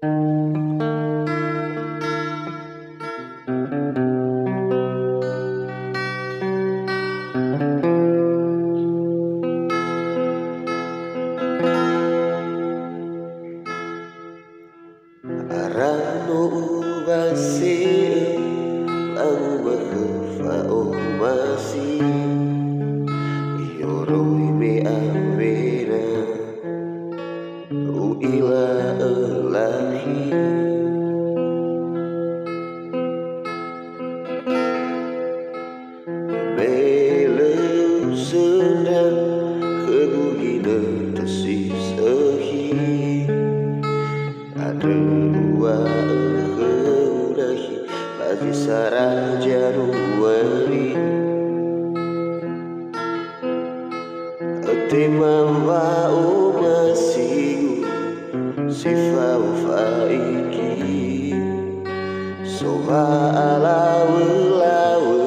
Arano ubasi ang magkafa o masi Iyoroi me avena o ila alahi Beleu sedang kegugina tesis ahi Ada dua keulahi bagi sarah Januari Tema o masigu sifa faiki Soha alawe lawe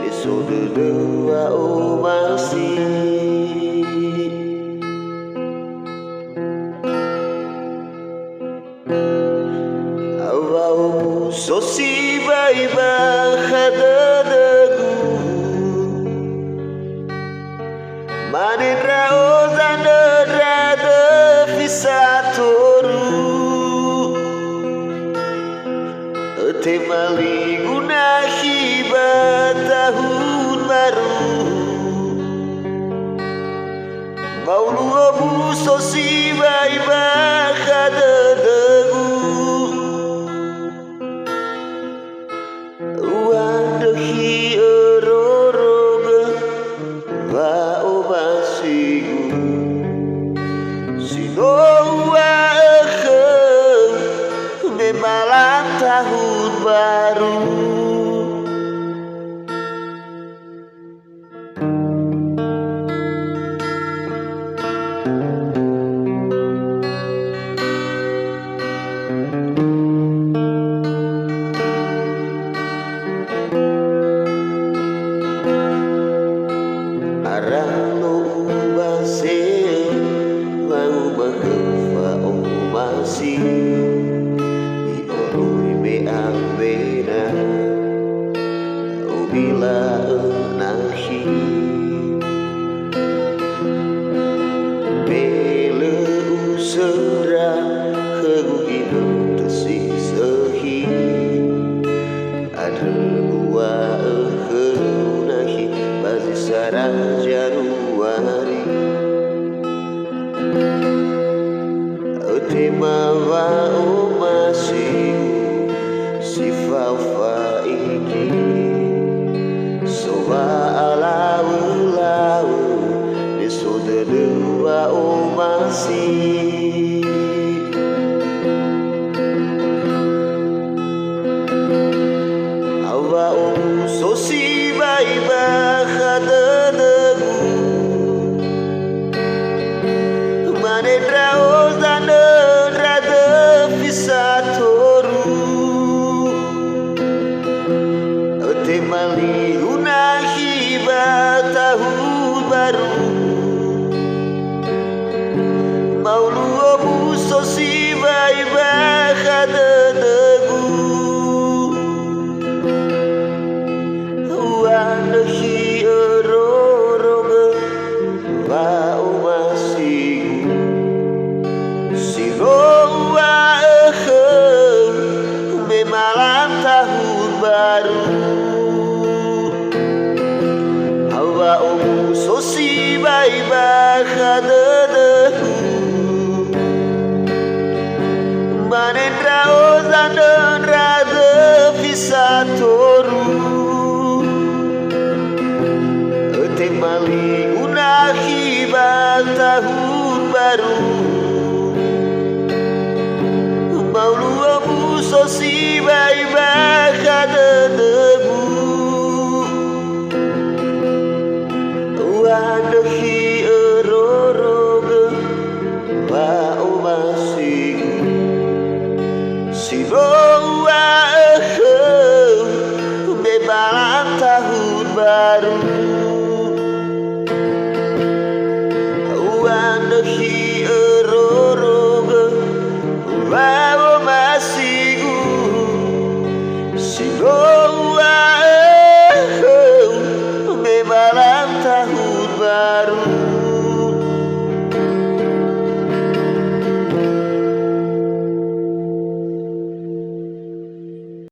Episode dua o masih Awau sosi bai bahadadagu Manindra ozandra devissatoru Temali gunahi tahun baru Maulu obu sosi bai bahadadagu Wandahi eroroga wa obasigu Sino wa malam tahun baru Arano ubase mau magkafa o masi Avena o bila nahi Bele usera kegugina tesisahi Ada dua kenahi bagi sarang Januari Tema wa o masih sifa faiki Soha alawe lawe Episode dua o masih Awa o sosi bai bahadadagu Manindra ozandra devissatoru Temali gunahi tahun baru Maulu obu sosi bai bahadadagu Wandahi eroroga wa omasigu Sino wa malam tahun baru Hawa omu sosi bai bahadadagu Manindra ozandra devissatoru Temali gunahi tahun baru Maulu omu sosi